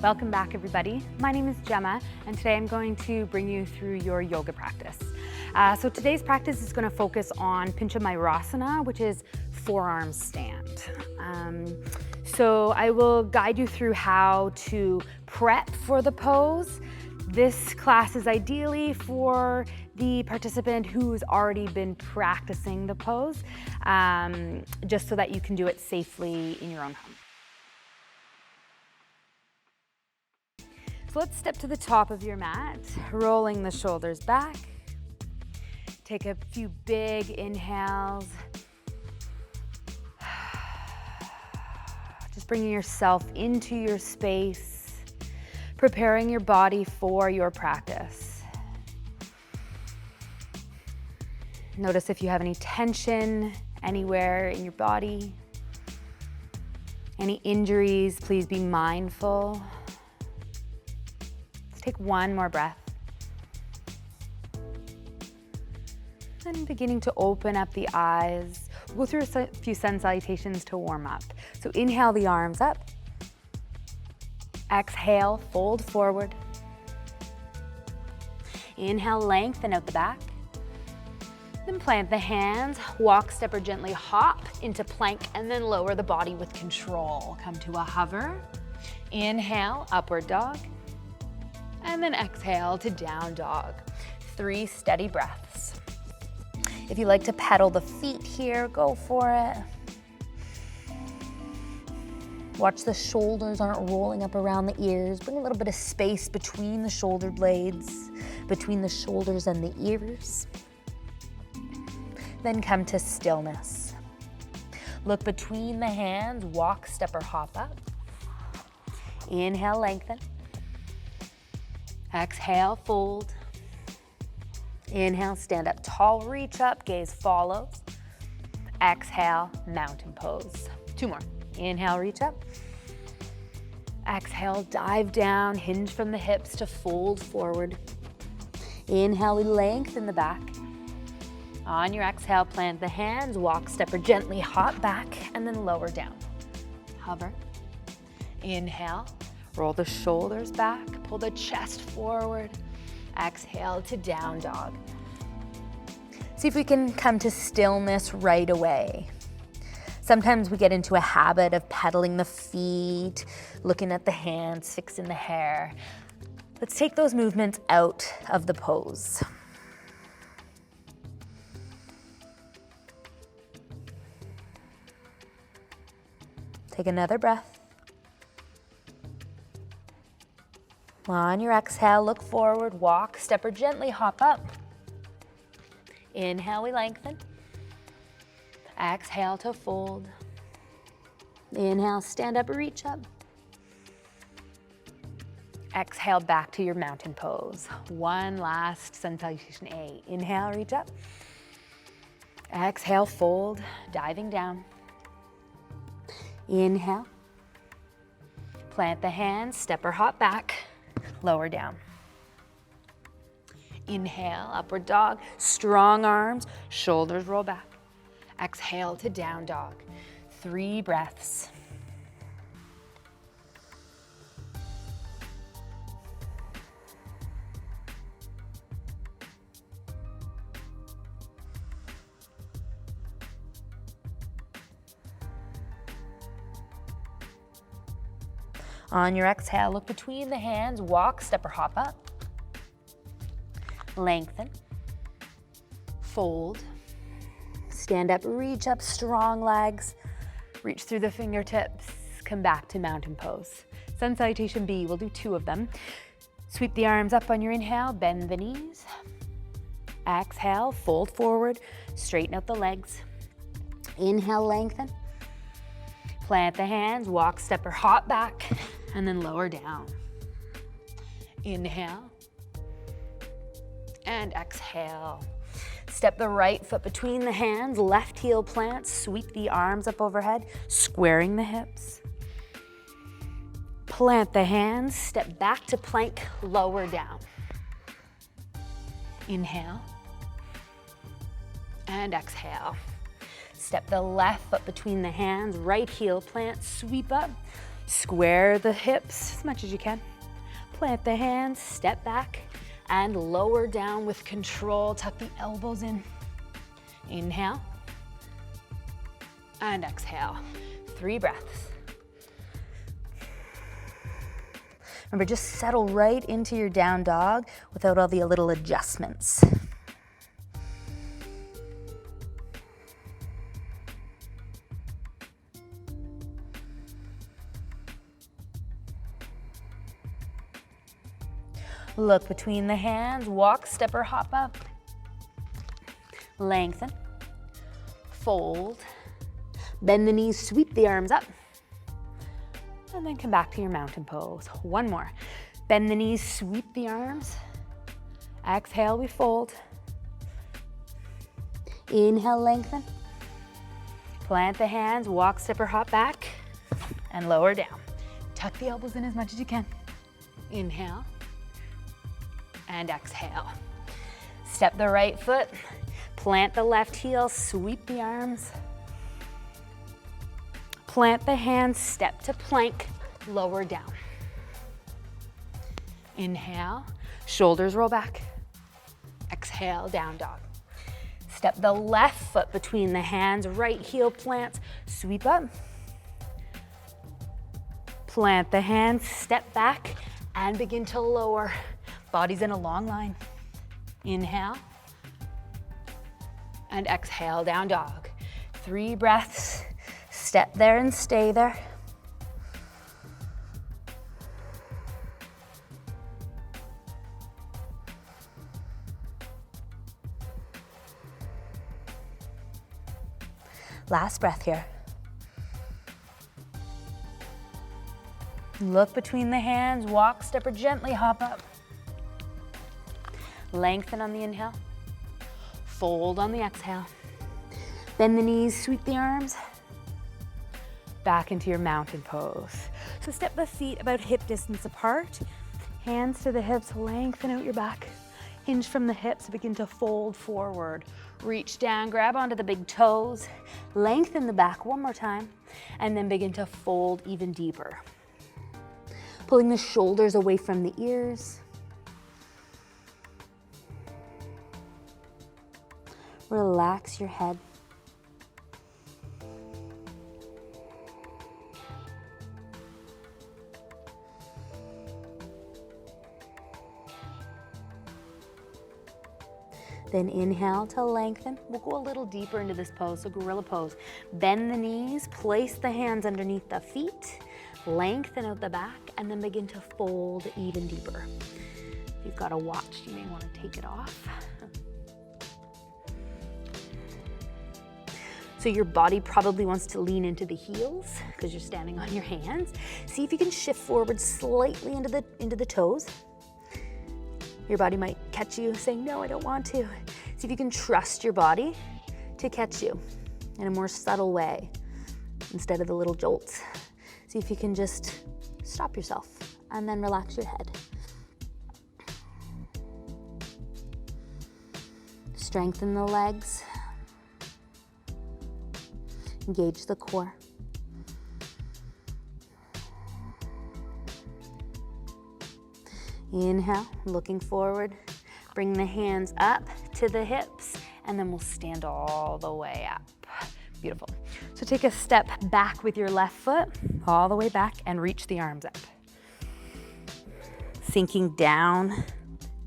Welcome back, everybody. My name is Gemma, and today I'm going to bring you through your yoga practice. So today's practice is going to focus on Panchamayurasana, which is forearm stand. So I will guide you through how to prep for the pose. This class is ideally for the participant who's already been practicing the pose, just so that you can do it safely in your own home. So let's step to the top of your mat, rolling the shoulders back. Take a few big inhales. Just bringing yourself into your space, preparing your body for your practice. Notice if you have any tension anywhere in your body, any injuries, please be mindful. Take one more breath. And beginning to open up the eyes. We'll go through a few sun salutations to warm up. So inhale the arms up. Exhale, fold forward. Inhale, lengthen out the back. Then plant the hands, walk, step, or gently hop into plank, and then lower the body with control. Come to a hover. Inhale, upward dog. And then exhale to down dog. 3 steady breaths. If you like to pedal the feet here, go for it. Watch the shoulders aren't rolling up around the ears. Bring a little bit of space between the shoulder blades, between the shoulders and the ears. Then come to stillness. Look between the hands, walk, step, or hop up. Inhale, lengthen. Exhale, fold. Inhale, stand up tall, reach up, gaze follows. Exhale, mountain pose. 2 more. Inhale, reach up. Exhale, dive down, hinge from the hips to fold forward. Inhale, we lengthen the back. On your exhale, plant the hands, walk, step, or gently hop back, and then lower down. Hover. Inhale. Roll the shoulders back, pull the chest forward. Exhale to down dog. See if we can come to stillness right away. Sometimes we get into a habit of pedaling the feet, looking at the hands, fixing the hair. Let's take those movements out of the pose. Take another breath. On your exhale, look forward, walk, step, or gently hop up. Inhale, we lengthen. Exhale to fold. Inhale, stand up, reach up. Exhale, back to your mountain pose. One last sun salutation A. Inhale, reach up. Exhale, fold, diving down. Inhale. Plant the hands, step or hop back. Lower down. Inhale, upward dog, strong arms, shoulders roll back. Exhale to down dog. 3 breaths. On your exhale, look between the hands, walk, step, or hop up. Lengthen. Fold. Stand up, reach up, strong legs. Reach through the fingertips. Come back to mountain pose. Sun salutation B, we'll do 2 of them. Sweep the arms up on your inhale, bend the knees. Exhale, fold forward, straighten out the legs. Inhale, lengthen. Plant the hands, walk, step, or hop back, and then lower down. Inhale, and exhale. Step the right foot between the hands, left heel plant, sweep the arms up overhead, squaring the hips. Plant the hands, step back to plank, lower down. Inhale, and exhale. Step the left foot between the hands, right heel plant, sweep up, Square the hips as much as you can. Plant the hands, step back, and lower down with control. Tuck the elbows in. Inhale. And exhale. 3 breaths. Remember, just settle right into your down dog without all the little adjustments. Look between the hands, walk, step, or hop up. Lengthen, fold, bend the knees, sweep the arms up, and then come back to your mountain pose. One more. Bend the knees, sweep the arms. Exhale, we fold. Inhale, lengthen. Plant the hands, walk, step, or hop back, and lower down. Tuck the elbows in as much as you can. Inhale. And exhale. Step the right foot, plant the left heel, sweep the arms. Plant the hands, step to plank, lower down. Inhale, shoulders roll back. Exhale, down dog. Step the left foot between the hands, right heel plants, sweep up. Plant the hands, step back, and begin to lower. Body's in a long line. Inhale. And exhale, down dog. 3 breaths. Step there and stay there. Last breath here. Look between the hands, walk, step, or gently hop up. Lengthen on the inhale, fold on the exhale. Bend the knees, sweep the arms. Back into your mountain pose. So step the feet about hip distance apart. Hands to the hips, lengthen out your back. Hinge from the hips, begin to fold forward. Reach down, grab onto the big toes. Lengthen the back one more time, and then begin to fold even deeper. Pulling the shoulders away from the ears. Relax your head. Then inhale to lengthen. We'll go a little deeper into this pose, so gorilla pose. Bend the knees, place the hands underneath the feet, lengthen out the back, and then begin to fold even deeper. If you've got a watch, you may want to take it off. So your body probably wants to lean into the heels because you're standing on your hands. See if you can shift forward slightly into the toes. Your body might catch you saying, no, I don't want to. See if you can trust your body to catch you in a more subtle way instead of the little jolts. See if you can just stop yourself and then relax your head. Strengthen the legs. Engage the core. Inhale, looking forward. Bring the hands up to the hips, and then we'll stand all the way up. Beautiful. So take a step back with your left foot, all the way back, and reach the arms up. Sinking down,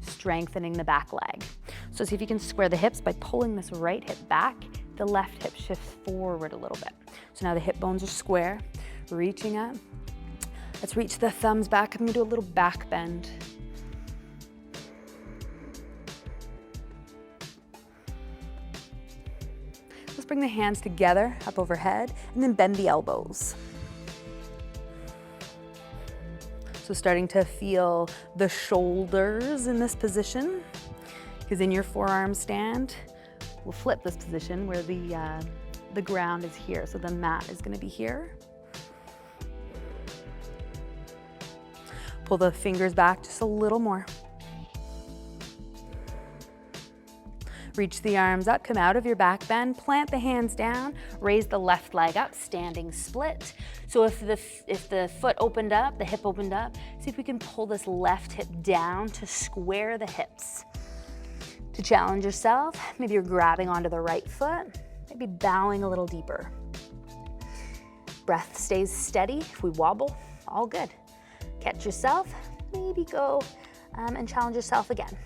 strengthening the back leg. So see if you can square the hips by pulling this right hip back. The left hip shifts forward a little bit. So now the hip bones are square, reaching up. Let's reach the thumbs back. I'm gonna do a little back bend. Let's bring the hands together up overhead and then bend the elbows. So starting to feel the shoulders in this position, because in your forearm stand, we'll flip this position where the ground is here. So the mat is gonna be here. Pull the fingers back just a little more. Reach the arms up, come out of your back bend, plant the hands down, raise the left leg up, standing split. So if the foot opened up, the hip opened up, see if we can pull this left hip down to square the hips. To challenge yourself, maybe you're grabbing onto the right foot, maybe bowing a little deeper. Breath stays steady. If we wobble, all good. Catch yourself, maybe go and challenge yourself again.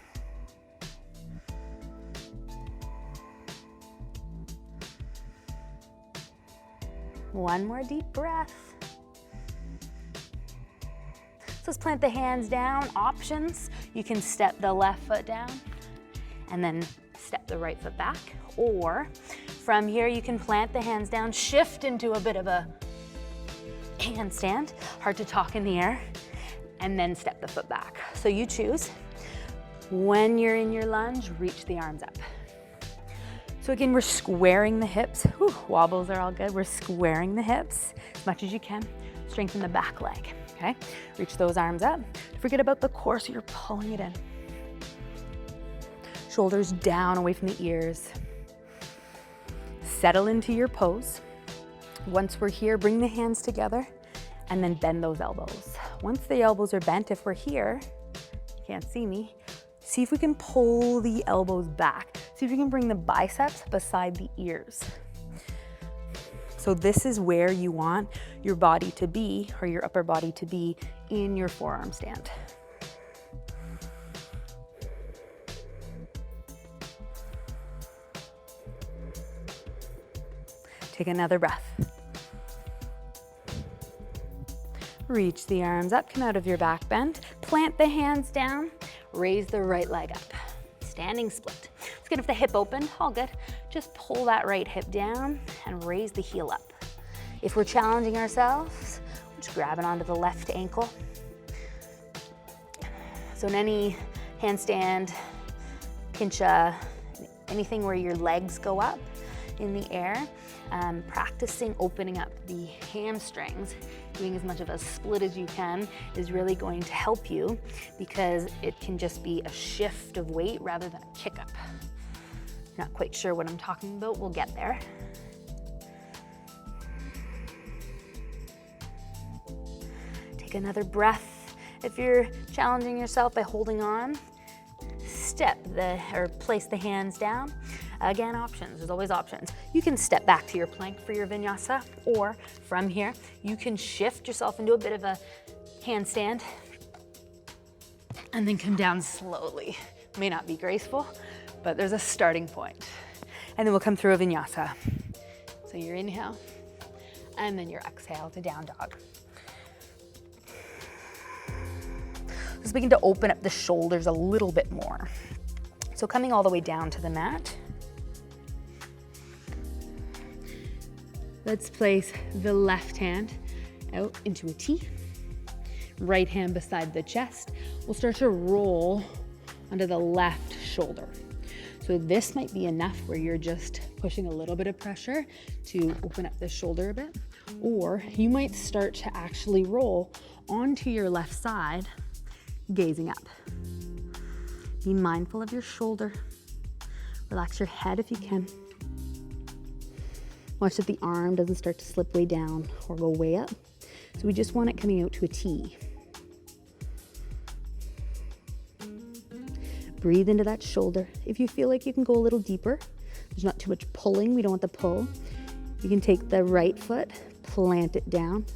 One more deep breath. So let's plant the hands down. Options, you can step the left foot down and then step the right foot back. Or from here, you can plant the hands down, shift into a bit of a handstand, hard to talk in the air, and then step the foot back. So you choose. When you're in your lunge, reach the arms up. So again, we're squaring the hips. Whew, wobbles are all good. We're squaring the hips as much as you can. Strengthen the back leg, okay? Reach those arms up. Forget about the core, so you're pulling it in. Shoulders down, away from the ears. Settle into your pose. Once we're here, bring the hands together and then bend those elbows. Once the elbows are bent, if we're here, you can't see me, see if we can pull the elbows back. See if you can bring the biceps beside the ears. So this is where you want your body to be, or your upper body to be, in your forearm stand. Take another breath. Reach the arms up, come out of your back bend, plant the hands down, raise the right leg up. Standing split. It's good if the hip open, all good. Just pull that right hip down and raise the heel up. If we're challenging ourselves, we're just grabbing onto the left ankle. So in any handstand, pincha, anything where your legs go up in the air, practicing opening up the hamstrings, doing as much of a split as you can is really going to help you, because it can just be a shift of weight rather than a kick up. Not quite sure what I'm talking about, we'll get there. Take another breath. If you're challenging yourself by holding on, place the hands down. Again, options, there's always options. You can step back to your plank for your vinyasa, or from here, you can shift yourself into a bit of a handstand and then come down slowly. May not be graceful, but there's a starting point. And then we'll come through a vinyasa. So your inhale, and then your exhale to down dog. Just begin to open up the shoulders a little bit more. So coming all the way down to the mat. Let's place the left hand out into a T. Right hand beside the chest. We'll start to roll onto the left shoulder. So this might be enough where you're just pushing a little bit of pressure to open up the shoulder a bit. Or you might start to actually roll onto your left side, gazing up. Be mindful of your shoulder. Relax your head if you can. Watch that the arm doesn't start to slip way down or go way up. So we just want it coming out to a T. Breathe into that shoulder. If you feel like you can go a little deeper, there's not too much pulling, we don't want the pull. You can take the right foot, plant it down,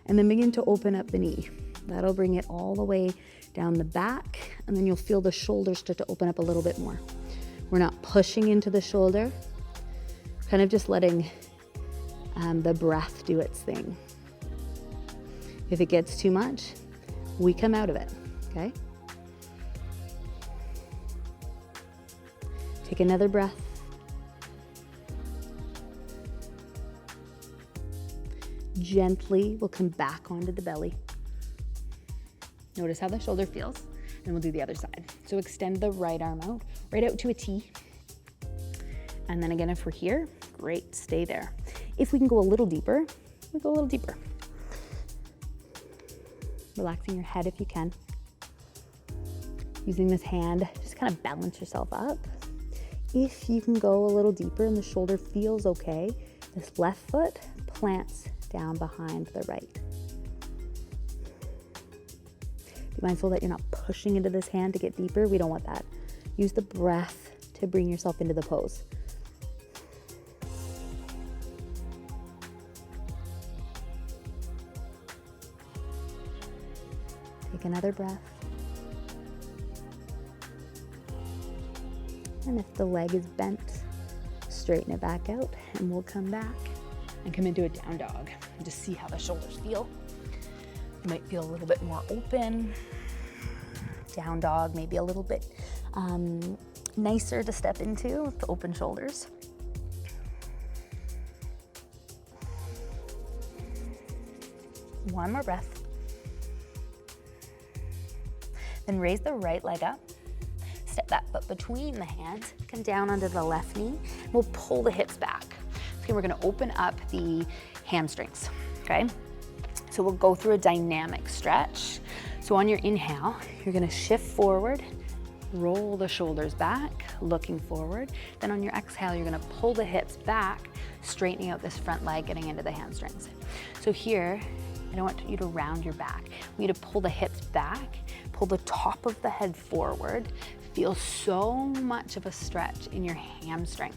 and then begin to open up the knee. That'll bring it all the way down the back, and then you'll feel the shoulders start to open up a little bit more. We're not pushing into the shoulder, kind of just letting the breath do its thing. If it gets too much, we come out of it, okay? Take another breath. Gently, we'll come back onto the belly. Notice how the shoulder feels, and we'll do the other side. So extend the right arm out, right out to a T. And then again, if we're here, great, stay there. If we can go a little deeper, we go a little deeper. Relaxing your head if you can. Using this hand, just kind of balance yourself up. If you can go a little deeper and the shoulder feels okay, this left foot plants down behind the right. Be mindful that you're not pushing into this hand to get deeper. We don't want that. Use the breath to bring yourself into the pose. Take another breath. And if the leg is bent, straighten it back out, and we'll come back and come into a down dog and just see how the shoulders feel. You might feel a little bit more open. Down dog, maybe a little bit nicer to step into with the open shoulders. One more breath. Then raise the right leg up. Step that foot between the hands. Come down onto the left knee. We'll pull the hips back. Okay, we're gonna open up the hamstrings, okay? So we'll go through a dynamic stretch. So on your inhale, you're gonna shift forward, roll the shoulders back, looking forward. Then on your exhale, you're gonna pull the hips back, straightening out this front leg, getting into the hamstrings. So here, I don't want you to round your back. We need to pull the hips back, pull the top of the head forward. Feel so much of a stretch in your hamstring.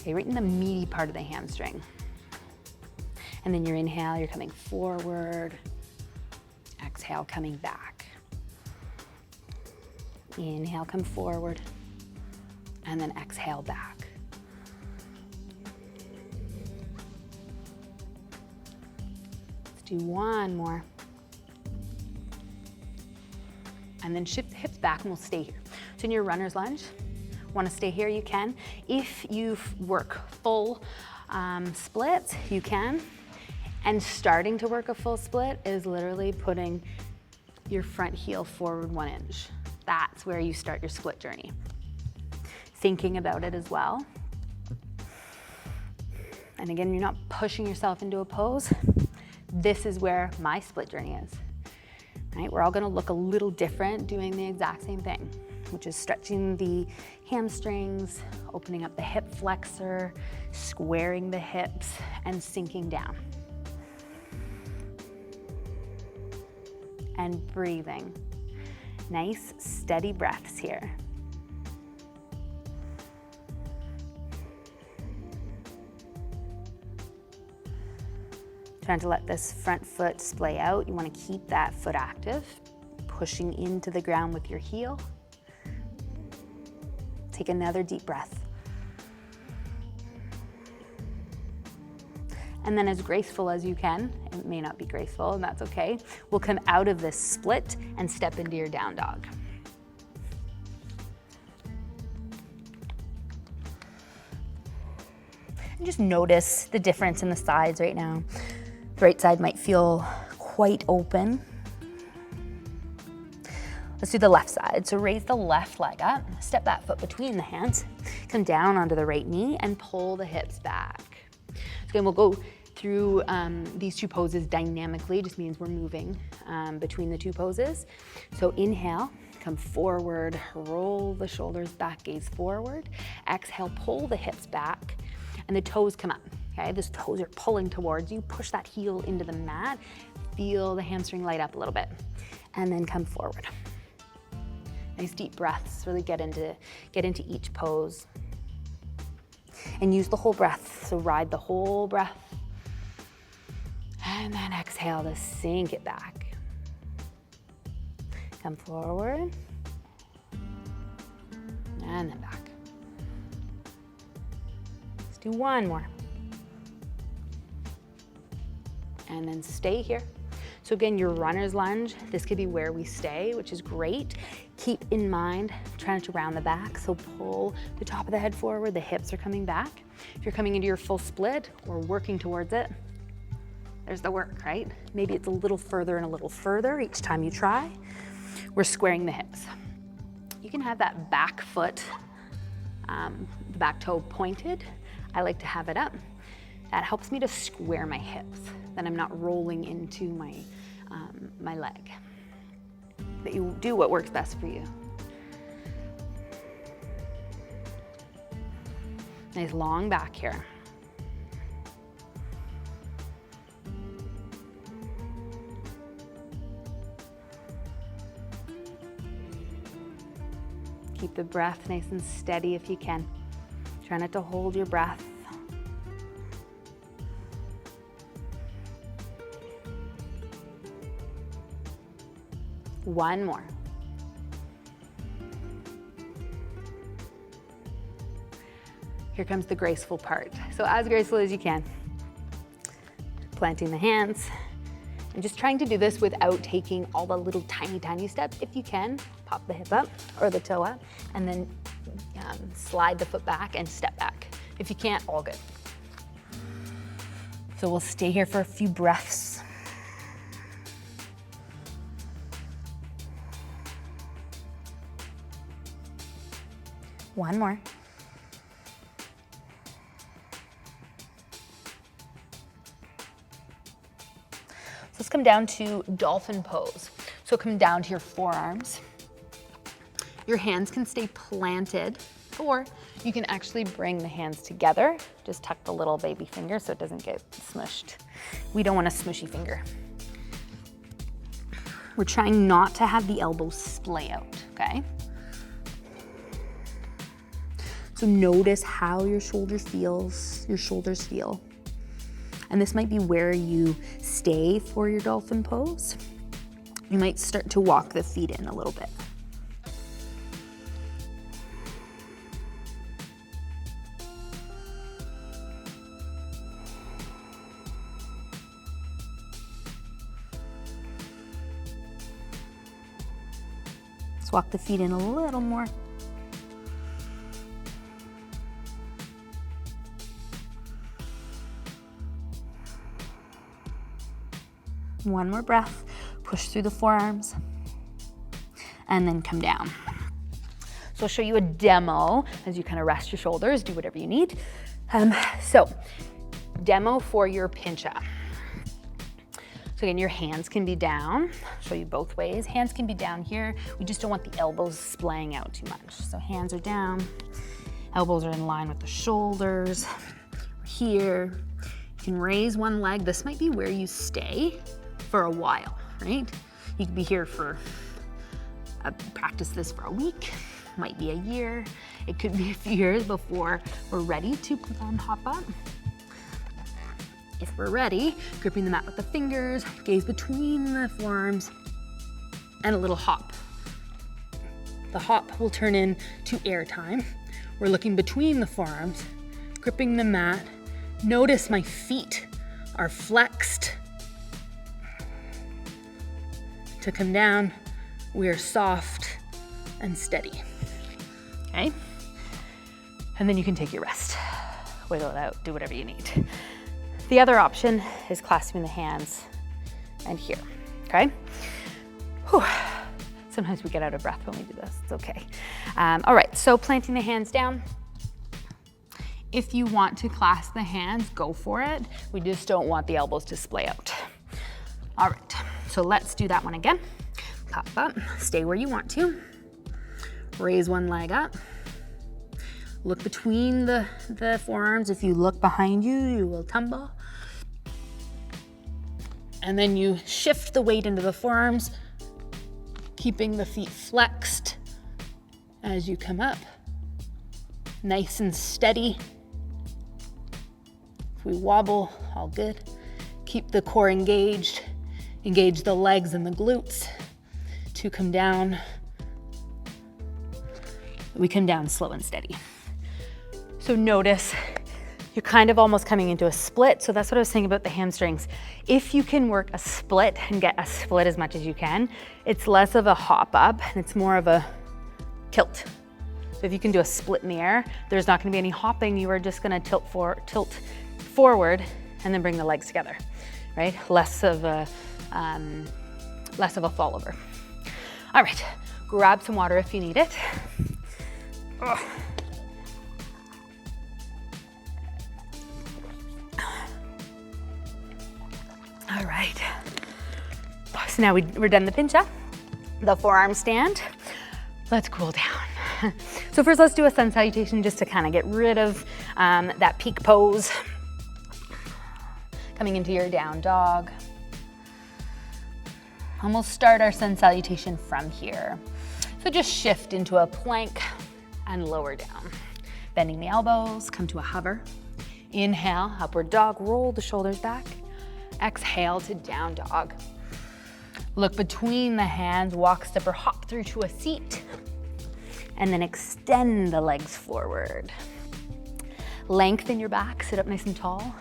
Okay, right in the meaty part of the hamstring. And then your inhale, you're coming forward. Exhale, coming back. Inhale, come forward. And then exhale back. Let's do one more. And then shift the hips back and we'll stay here. So in your runner's lunge, want to stay here, you can. If you work full splits, you can. And starting to work a full split is literally putting your front heel forward 1 inch. That's where you start your split journey. Thinking about it as well. And again, you're not pushing yourself into a pose. This is where my split journey is. Right? We're all gonna look a little different doing the exact same thing, which is stretching the hamstrings, opening up the hip flexor, squaring the hips, and sinking down. And breathing. Nice, steady breaths here. Trying to let this front foot splay out. You want to keep that foot active, pushing into the ground with your heel. Take another deep breath. And then as graceful as you can, it may not be graceful and that's okay, we'll come out of this split and step into your down dog. And just notice the difference in the sides right now. The right side might feel quite open. Let's do the left side. So raise the left leg up, step that foot between the hands, come down onto the right knee and pull the hips back. So again, we'll go through these two poses dynamically, just means we're moving between the two poses. So inhale, come forward, roll the shoulders back, gaze forward. Exhale, pull the hips back and the toes come up. Okay, the toes are pulling towards you. Push that heel into the mat. Feel the hamstring light up a little bit. And then come forward. Nice deep breaths, really get into each pose. And use the whole breath, so ride the whole breath. And then exhale to sink it back. Come forward. And then back. Let's do one more. And then stay here. So again, your runner's lunge, this could be where we stay, which is great. Keep in mind, trying to round the back, so pull the top of the head forward, the hips are coming back. If you're coming into your full split or working towards it, there's the work, right? Maybe it's a little further and a little further each time you try. We're squaring the hips. You can have that back foot, the back toe pointed. I like to have it up. That helps me to square my hips. Then I'm not rolling into my leg. But you do what works best for you. Nice long back here. Keep the breath nice and steady if you can. Try not to hold your breath. One more. Here comes the graceful part. So as graceful as you can. Planting the hands and just trying to do this without taking all the little tiny steps. If you can, pop the hip up or the toe up and then slide the foot back and step back. If you can't, all good. So we'll stay here for a few breaths. One more. So let's come down to dolphin pose. So come down to your forearms. Your hands can stay planted, or you can actually bring the hands together. Just tuck the little baby finger so it doesn't get smushed. We don't want a smushy finger. We're trying not to have the elbows splay out, okay? So notice how your shoulders feel. And this might be where you stay for your dolphin pose. You might start to walk the feet in a little bit. Let's walk the feet in a little more. One more breath, push through the forearms, and then come down. So I'll show you a demo as you kind of rest your shoulders, do whatever you need. So demo for your pincha. So again, your hands can be down. I'll show you both ways. Hands can be down here. We just don't want the elbows splaying out too much. So hands are down, elbows are in line with the shoulders. Here, you can raise one leg. This might be where you stay for a while, right? You could be here for, practice this for a week, might be a year. It could be a few years before we're ready to hop up. If we're ready, gripping the mat with the fingers, gaze between the forearms, and a little hop. The hop will turn into air time. We're looking between the forearms, gripping the mat. Notice my feet are flexed. To come down, we are soft and steady, okay? And then you can take your rest. Wiggle it out, do whatever you need. The other option is clasping the hands and here, okay? Whew. Sometimes we get out of breath when we do this, it's okay. All right, so planting the hands down. If you want to clasp the hands, go for it. We just don't want the elbows to splay out. All right, so let's do that one again. Pop up, stay where you want to. Raise one leg up. Look between the forearms. If you look behind you, you will tumble. And then you shift the weight into the forearms, keeping the feet flexed as you come up. Nice and steady. If we wobble, all good. Keep the core engaged. Engage the legs and the glutes to come down. We come down slow and steady. So notice you're kind of almost coming into a split. So that's what I was saying about the hamstrings. If you can work a split and get a split as much as you can, it's less of a hop up and it's more of a tilt. So if you can do a split in the air, there's not gonna be any hopping. You are just gonna tilt forward and then bring the legs together, right? Less of a fall over. All right, grab some water if you need it. Oh. All right, so now we're done the pincha, the forearm stand. Let's cool down. So first let's do a sun salutation just to kind of get rid of that peak pose. Coming into your down dog. And we'll start our sun salutation from here. So just shift into a plank and lower down. Bending the elbows, come to a hover. Inhale, upward dog, roll the shoulders back. Exhale to down dog. Look between the hands, walk, step, or hop through to a seat. And then extend the legs forward. Lengthen your back, sit up nice and tall.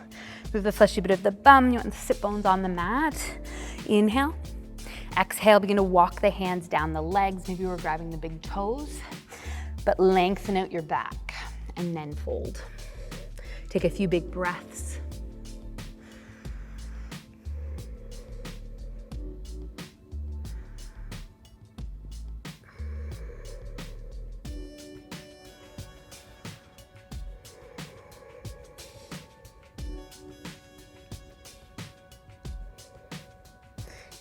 Move the fleshy bit of the bum, you want the sit bones on the mat. Inhale. Exhale, begin to walk the hands down the legs. Maybe we're grabbing the big toes, but lengthen out your back and then fold. Take a few big breaths.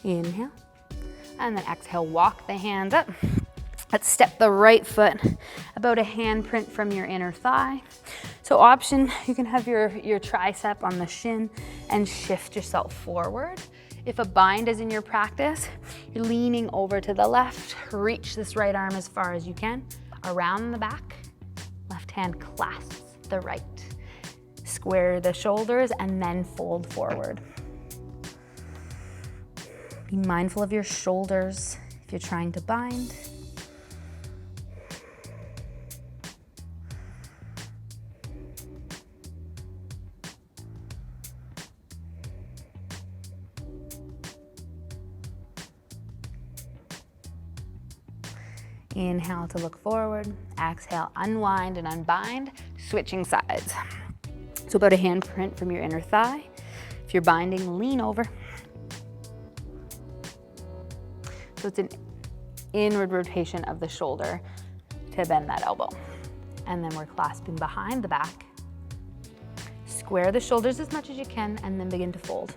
Inhale, and then exhale, walk the hands up. Let's step the right foot about a handprint from your inner thigh. So option, you can have your tricep on the shin and shift yourself forward. If a bind is in your practice, you're leaning over to the left, reach this right arm as far as you can, around the back, left hand clasps the right. Square the shoulders and then fold forward. Be mindful of your shoulders if you're trying to bind. Inhale to look forward. Exhale, unwind and unbind, switching sides. So about a handprint from your inner thigh. If you're binding, lean over. So it's an inward rotation of the shoulder to bend that elbow. And then we're clasping behind the back. Square the shoulders as much as you can and then begin to fold.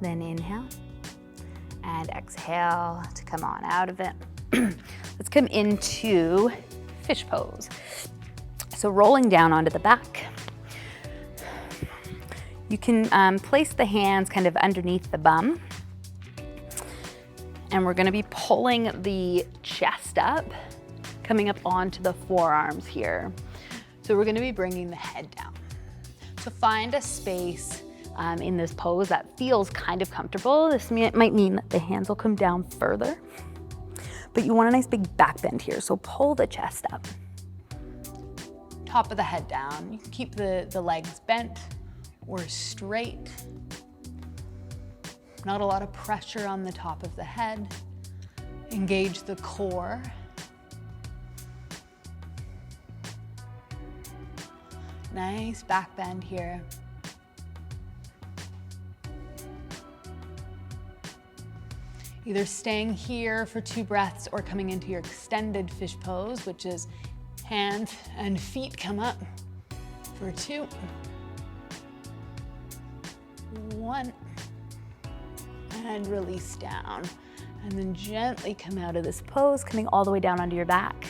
Then inhale and exhale to come on out of it. Let's come into fish pose. So rolling down onto the back. You can place the hands kind of underneath the bum. And we're gonna be pulling the chest up, coming up onto the forearms here. So we're gonna be bringing the head down. So find a space in this pose that feels kind of comfortable. This might mean that the hands will come down further, but you want a nice big back bend here. So pull the chest up. Top of the head down. You can keep the legs bent or straight. Not a lot of pressure on the top of the head. Engage the core. Nice back bend here. Either staying here for 2 breaths or coming into your extended fish pose, which is hands and feet come up for 2, 1, and release down. And then gently come out of this pose, coming all the way down onto your back.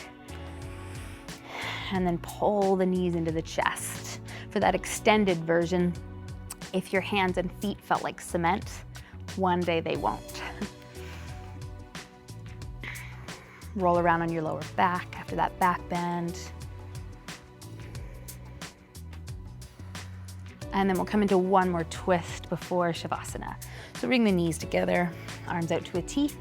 And then pull the knees into the chest. For that extended version, if your hands and feet felt like cement, one day they won't. Roll around on your lower back after that back bend. And then we'll come into one more twist before Shavasana. So bring the knees together, arms out to a T.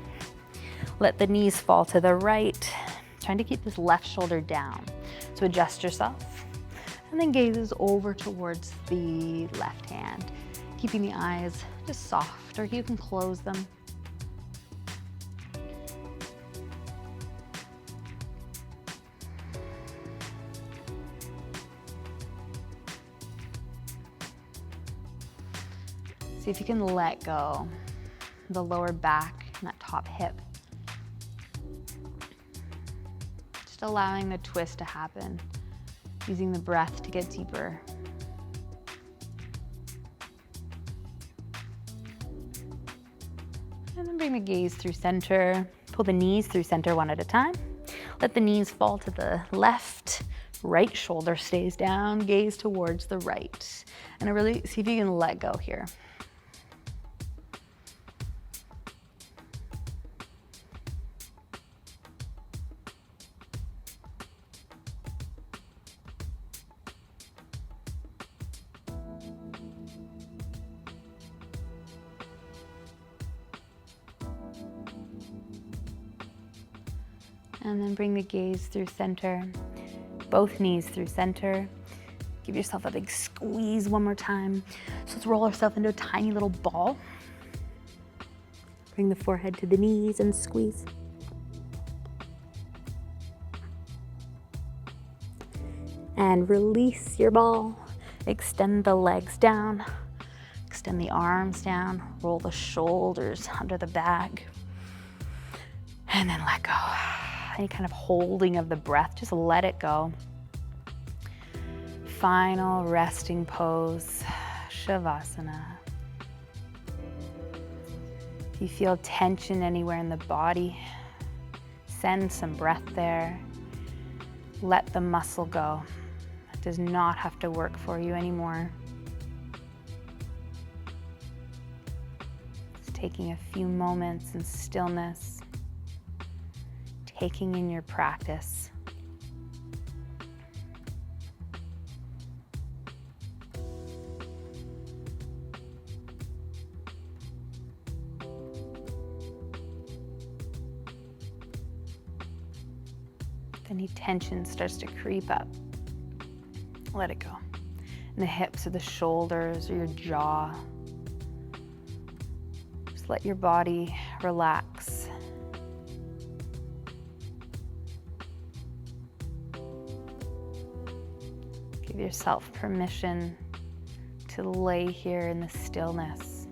Let the knees fall to the right, trying to keep this left shoulder down. So adjust yourself, and then gazes over towards the left hand, keeping the eyes just soft, or you can close them. See if you can let go the lower back and that top hip. Just allowing the twist to happen, using the breath to get deeper. And then bring the gaze through center. Pull the knees through center one at a time. Let the knees fall to the left. Right shoulder stays down, gaze towards the right. And really see if you can let go here. And then bring the gaze through center. Both knees through center. Give yourself a big squeeze one more time. So let's roll ourselves into a tiny little ball. Bring the forehead to the knees and squeeze. And release your ball. Extend the legs down. Extend the arms down. Roll the shoulders under the back. And then let go. Any kind of holding of the breath, just let it go. Final resting pose, Shavasana. If you feel tension anywhere in the body, send some breath there. Let the muscle go. It does not have to work for you anymore. Just taking a few moments in stillness. Taking in your practice. If any tension starts to creep up, let it go. In the hips or the shoulders or your jaw, just let your body relax. Give yourself permission to lay here in the stillness.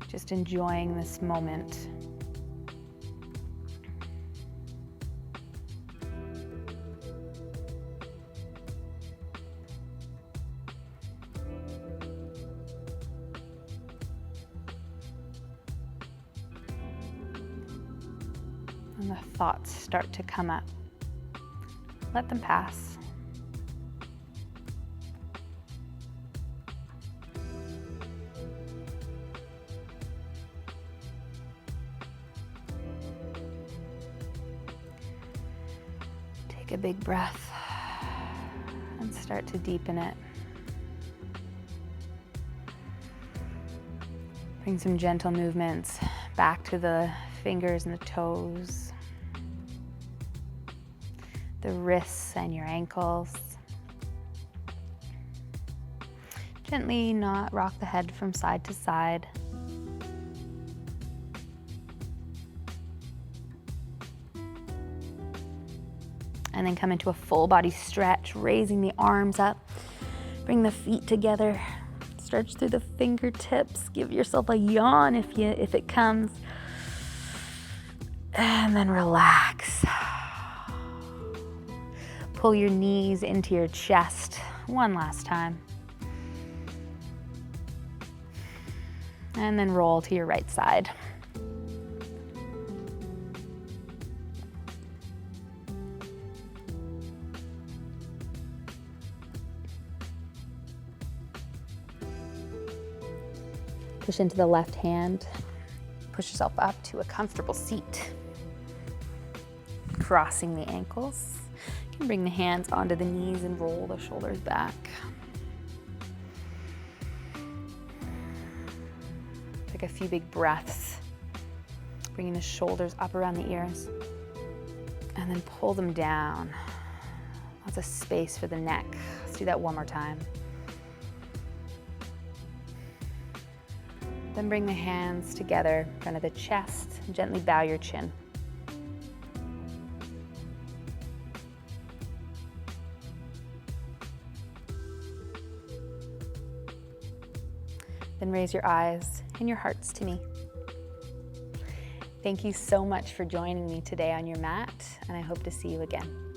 Just enjoying this moment. And the thoughts start to come up. Let them pass. Take a big breath and start to deepen it. Bring some gentle movements back to the fingers and the toes, the wrists and your ankles. Gently not rock the head from side to side. And then come into a full body stretch, raising the arms up. Bring the feet together. Stretch through the fingertips. Give yourself a yawn if it comes. And then relax. Pull your knees into your chest one last time. And then roll to your right side. Push into the left hand. Push yourself up to a comfortable seat. Crossing the ankles. You can bring the hands onto the knees and roll the shoulders back. Take a few big breaths. Bringing the shoulders up around the ears. And then pull them down. Lots of space for the neck. Let's do that one more time. Then bring the hands together in front of the chest and gently bow your chin. Then raise your eyes and your hearts to me. Thank you so much for joining me today on your mat, and I hope to see you again.